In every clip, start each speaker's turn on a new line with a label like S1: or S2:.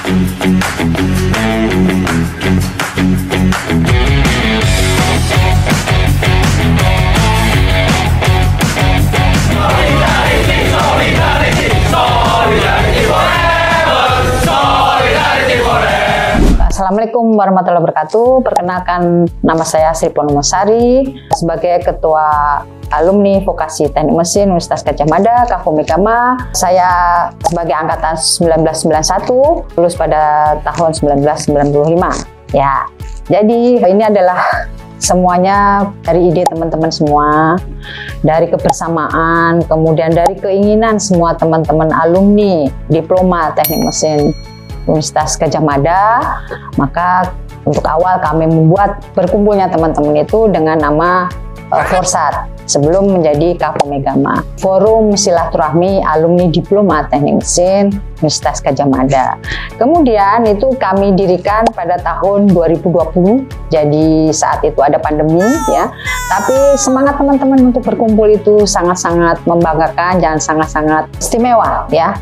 S1: Assalamualaikum warahmatullahi wabarakatuh. Perkenalkan, nama saya Sri Purnomo Sari sebagai Ketua Alumni Vokasi Teknik Mesin Universitas Gadjah Mada, Kavomegama. Saya sebagai angkatan 1991, lulus pada tahun 1995. Ya, jadi ini adalah semuanya dari ide teman-teman semua, dari kebersamaan, kemudian dari keinginan semua teman-teman alumni Diploma Teknik Mesin Universitas Gadjah Mada. Maka untuk awal kami membuat berkumpulnya teman-teman itu dengan nama Forsat sebelum menjadi Kavomegama, Forum Silaturahmi Alumni Diploma Teknik Mesin Universitas Gadjah Mada. Kemudian itu kami dirikan pada tahun 2020. Jadi saat itu ada pandemi ya. Tapi semangat teman-teman untuk berkumpul itu sangat-sangat membanggakan dan sangat-sangat istimewa ya.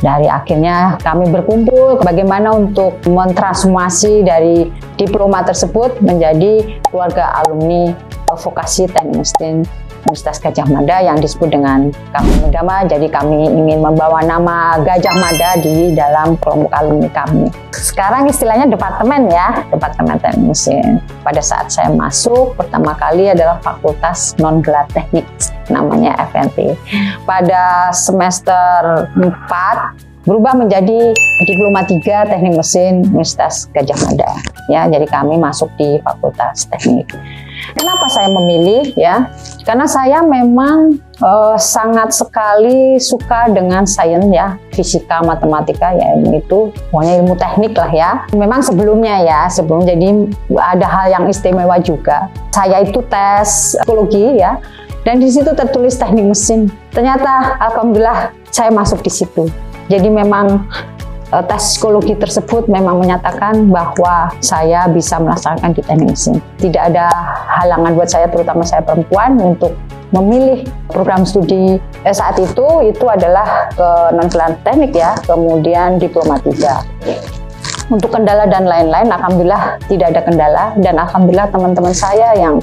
S1: Dari akhirnya kami berkumpul bagaimana untuk mentransformasi dari diploma tersebut menjadi keluarga alumni Vokasi Teknik Mesin Universitas Gadjah Mada yang disebut dengan Kavomegama. Jadi kami ingin membawa nama Gadjah Mada di dalam kelompok alumni kami. Sekarang istilahnya departemen ya, Departemen Teknik Mesin. Pada saat saya masuk pertama kali adalah Fakultas Non-Gelar Teknik, namanya FNT. Pada semester 4 berubah menjadi Diploma 3 Teknik Mesin Universitas Gadjah Mada. Ya, jadi kami masuk di Fakultas Teknik. Kenapa saya memilih ya? Karena saya memang sangat sekali suka dengan sains ya, fisika, matematika ya, itu pokoknya ilmu teknik lah ya. Memang sebelumnya jadi ada hal yang istimewa juga. Saya itu tes psikologi ya, dan di situ tertulis teknik mesin. Ternyata alhamdulillah saya masuk di situ. Jadi memang tes psikologi tersebut memang menyatakan bahwa saya bisa melaksanakan di teknik mesin. Tidak ada halangan buat saya, terutama saya perempuan, untuk memilih program studi saat itu adalah ke non-gelar teknik ya, kemudian Diploma 3. Untuk kendala dan lain-lain, alhamdulillah tidak ada kendala, dan alhamdulillah teman-teman saya yang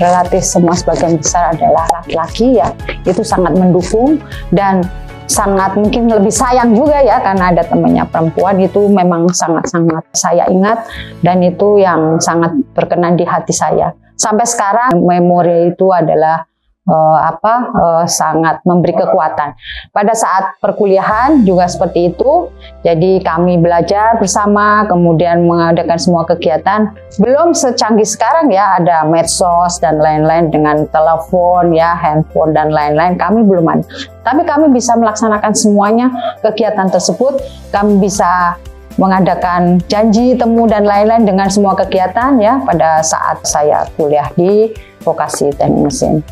S1: relatif semua sebagian besar adalah laki-laki ya, itu sangat mendukung dan sangat mungkin lebih sayang juga ya, karena ada temannya perempuan. Itu memang sangat-sangat saya ingat dan itu yang sangat berkenan di hati saya. Sampai sekarang memori itu adalah sangat memberi kekuatan. Pada saat perkuliahan juga seperti itu. Jadi kami belajar bersama, kemudian mengadakan semua kegiatan. Belum secanggih sekarang ya, ada medsos dan lain-lain dengan telepon ya, handphone dan lain-lain. Kami belum ada. Tapi kami bisa melaksanakan semuanya kegiatan tersebut. Kami bisa mengadakan janji, temu dan lain-lain dengan semua kegiatan ya pada saat saya kuliah di Vokasi Teknik Mesin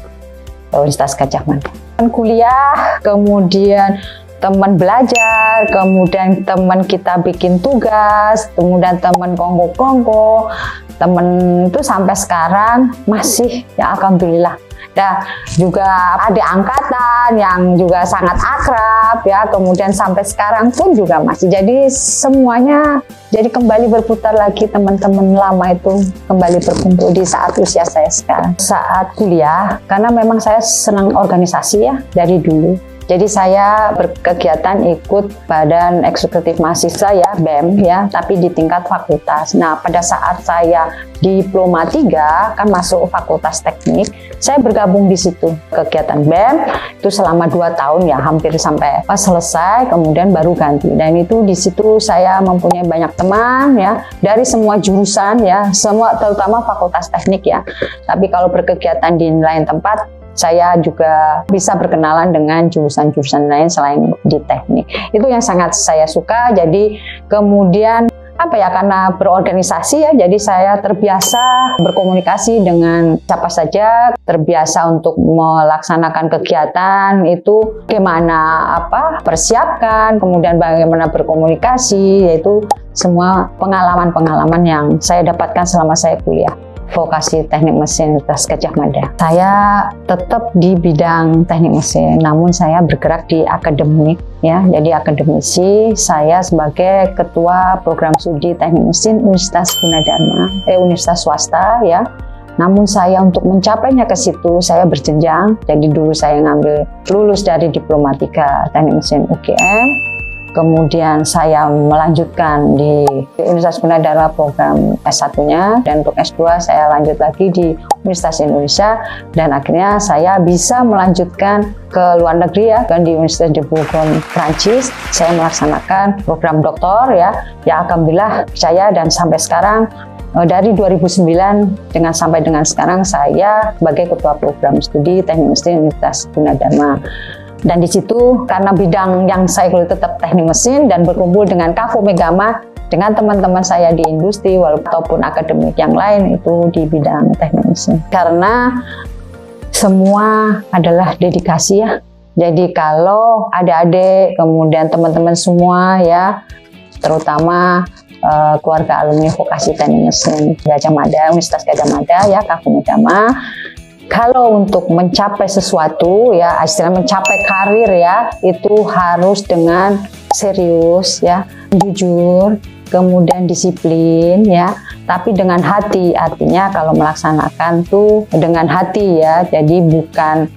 S1: Universitas Gadjah Mada. Kuliah, kemudian teman belajar, kemudian teman kita bikin tugas, kemudian teman kongko-kongko, teman itu sampai sekarang masih ya alhamdulillah. Dan juga ada angkatan yang juga sangat akrab ya, kemudian sampai sekarang pun juga masih. Jadi semuanya jadi kembali berputar lagi, teman-teman lama itu kembali berkumpul di saat usia saya sekarang. Saat kuliah, karena memang saya senang organisasi ya dari dulu. Jadi saya berkegiatan ikut Badan Eksekutif Mahasiswa ya, BEM ya, tapi di tingkat fakultas. Nah, pada saat saya Diploma 3 kan masuk Fakultas Teknik, saya bergabung di situ. Kegiatan BEM itu selama 2 tahun ya, hampir sampai selesai, kemudian baru ganti. Dan itu di situ saya mempunyai banyak teman ya, dari semua jurusan ya, semua terutama Fakultas Teknik ya. Tapi kalau berkegiatan di lain tempat, saya juga bisa berkenalan dengan jurusan-jurusan lain selain di teknik. Itu yang sangat saya suka. Jadi kemudian karena berorganisasi ya, jadi saya terbiasa berkomunikasi dengan siapa saja, terbiasa untuk melaksanakan kegiatan itu bagaimana persiapkan, kemudian bagaimana berkomunikasi, yaitu semua pengalaman-pengalaman yang saya dapatkan selama saya kuliah. Vokasi Teknik Mesin Universitas Gadjah Mada. Saya tetap di bidang teknik mesin, namun saya bergerak di akademik ya. Jadi akademisi, saya sebagai ketua program studi teknik mesin Universitas Gunadarma, universitas swasta ya. Namun saya untuk mencapainya ke situ saya berjenjang. Jadi dulu saya lulus dari Diplomatika Teknik Mesin UGM. Kemudian saya melanjutkan di Universitas Gunadarma program S1-nya, dan untuk S2 saya lanjut lagi di Universitas Indonesia, dan akhirnya saya bisa melanjutkan ke luar negeri ya, kan di Universitas de Bourgogne, Prancis. Saya melaksanakan program doktor ya, alhamdulillah percaya, dan sampai sekarang dari 2009 sampai dengan sekarang saya sebagai ketua program studi teknik mesin Universitas Gunadarma. Dan di situ karena bidang yang saya kuliah tetap teknik mesin dan berkumpul dengan Kafo Megama dengan teman-teman saya di industri walaupun akademik yang lain itu di bidang teknik mesin. Karena semua adalah dedikasi ya. Jadi kalau adik-adik kemudian teman-teman semua ya, terutama keluarga alumni vokasi teknik mesin Gadjah Mada, Universitas Gadjah Mada ya, Kafo Megama. Kalau untuk mencapai sesuatu ya, istilahnya mencapai karir ya, itu harus dengan serius ya, jujur, kemudian disiplin ya, tapi dengan hati. Artinya kalau melaksanakan tuh dengan hati ya, jadi bukan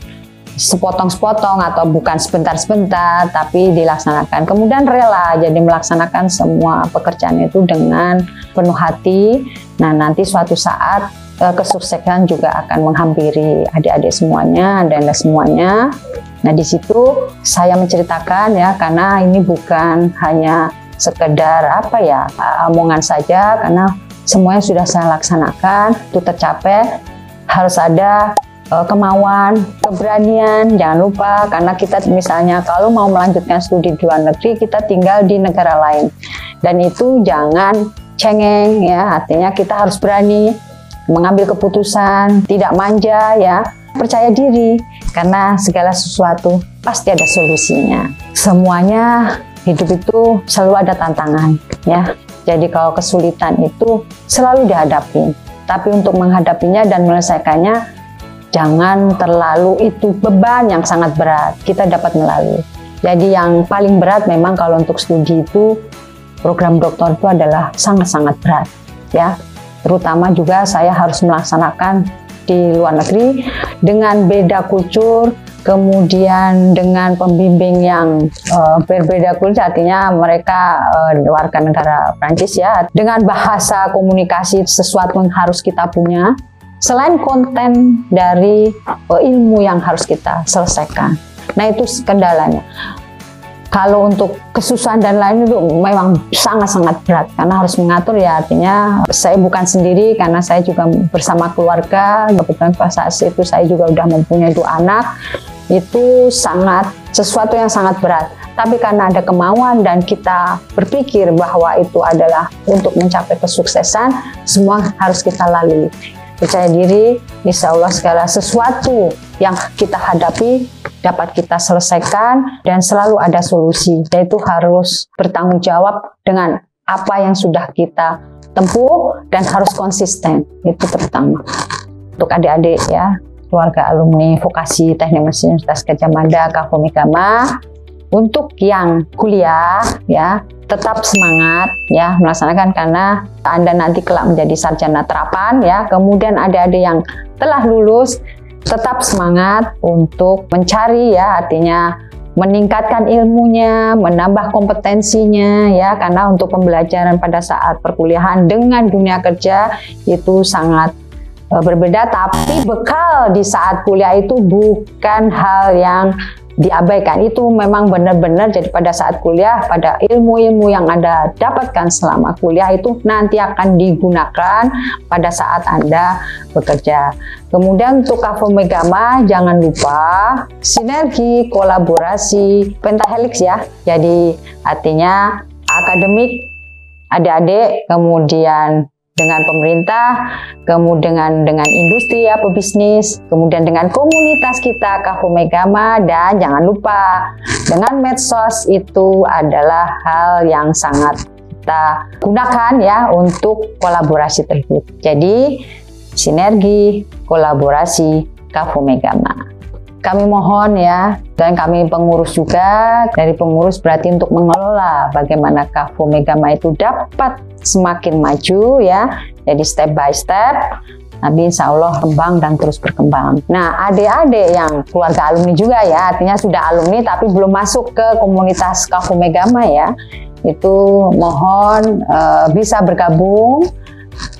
S1: sepotong-sepotong atau bukan sebentar-sebentar, tapi dilaksanakan. Kemudian rela, jadi melaksanakan semua pekerjaan itu dengan penuh hati. Nah nanti suatu saat kesuksesan juga akan menghampiri adik-adik semuanya dan semuanya. Nah di situ saya menceritakan ya, karena ini bukan hanya sekedar apa ya omongan saja, karena semuanya sudah saya laksanakan. Itu tercapai harus ada kemauan, keberanian, jangan lupa, karena kita misalnya kalau mau melanjutkan studi di luar negeri, kita tinggal di negara lain, dan itu jangan cengeng ya, artinya kita harus berani mengambil keputusan, tidak manja ya, percaya diri, karena segala sesuatu pasti ada solusinya. Semuanya hidup itu selalu ada tantangan ya, jadi kalau kesulitan itu selalu dihadapi, tapi untuk menghadapinya dan menyelesaikannya jangan terlalu itu beban yang sangat berat, kita dapat melalui. Jadi yang paling berat memang kalau untuk studi itu program doktor itu adalah sangat-sangat berat ya. Terutama juga saya harus melaksanakan di luar negeri dengan beda kultur, kemudian dengan pembimbing yang berbeda kultur, artinya mereka warga negara Prancis ya, dengan bahasa komunikasi sesuatu yang harus kita punya, selain konten dari ilmu yang harus kita selesaikan. Nah itu kendalanya. Kalau untuk kesusahan dan lain itu memang sangat-sangat berat, karena harus mengatur ya, artinya saya bukan sendiri, karena saya juga bersama keluarga. Kebetulan pas saat itu saya juga udah mempunyai 2 anak, itu sangat sesuatu yang sangat berat. Tapi karena ada kemauan dan kita berpikir bahwa itu adalah untuk mencapai kesuksesan, semua harus kita lalui. Percaya diri, insya Allah segala sesuatu yang kita hadapi dapat kita selesaikan dan selalu ada solusi. Yaitu harus bertanggung jawab dengan apa yang sudah kita tempuh dan harus konsisten. Itu pertama. Untuk adik-adik ya, keluarga alumni vokasi teknik mesin Universitas Gadjah Mada, Kafo Megama, untuk yang kuliah ya, tetap semangat ya melaksanakan, karena Anda nanti kelak menjadi sarjana terapan ya. Kemudian adik-adik yang telah lulus tetap semangat untuk mencari ya, artinya meningkatkan ilmunya, menambah kompetensinya ya, karena untuk pembelajaran pada saat perkuliahan dengan dunia kerja itu sangat berbeda. Tapi bekal di saat kuliah itu bukan hal yang diabaikan, itu memang benar-benar. Jadi pada saat kuliah, pada ilmu-ilmu yang Anda dapatkan selama kuliah itu nanti akan digunakan pada saat Anda bekerja. Kemudian untuk Kafo Megama jangan lupa sinergi, kolaborasi, pentahelix ya. Jadi artinya akademik adik-adik, kemudian dengan pemerintah, kemudian dengan industri ya, pebisnis, kemudian dengan komunitas kita Kafo Megama, dan jangan lupa dengan medsos, itu adalah hal yang sangat kita gunakan ya untuk kolaborasi tersebut. Jadi sinergi, kolaborasi Kafu Megama. Kami mohon ya, dan kami pengurus juga, dari pengurus berarti untuk mengelola bagaimana Kafu Megama itu dapat semakin maju ya, jadi step by step, nanti insya Allah kembang dan terus berkembang. Nah, adik-adik yang keluarga alumni juga ya, artinya sudah alumni tapi belum masuk ke komunitas Kafu Megama ya, itu mohon bisa bergabung.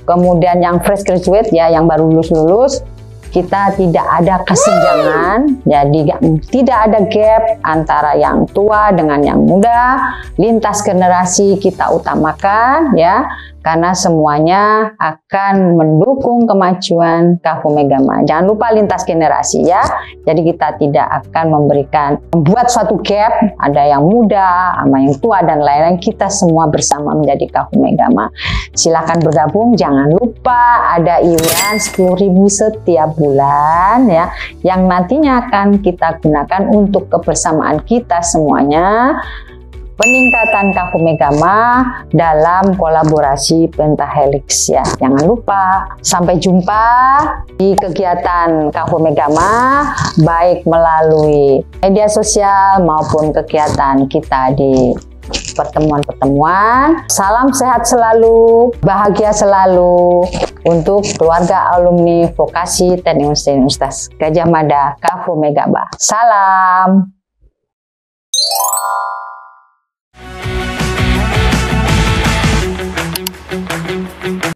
S1: Kemudian yang fresh graduate ya, yang baru lulus, kita tidak ada kesenjangan, jadi tidak ada gap antara yang tua dengan yang muda, lintas generasi kita utamakan ya, karena semuanya akan mendukung kemajuan Kafu Megama. Jangan lupa lintas generasi ya, jadi kita tidak akan membuat suatu gap, ada yang muda sama yang tua dan lain-lain, kita semua bersama menjadi Kafu Megama. Silahkan bergabung, jangan lupa ada iuran 10.000 setiap bulan ya, yang nantinya akan kita gunakan untuk kebersamaan kita semuanya, peningkatan Kafu Megama dalam kolaborasi Pentahelix ya. Jangan lupa, sampai jumpa di kegiatan Kafu Megama, baik melalui media sosial maupun kegiatan kita di pertemuan-pertemuan. Salam sehat selalu, bahagia selalu untuk keluarga alumni Vokasi Teknik Mesin Universitas Gadjah Mada Kafu Megama. Salam.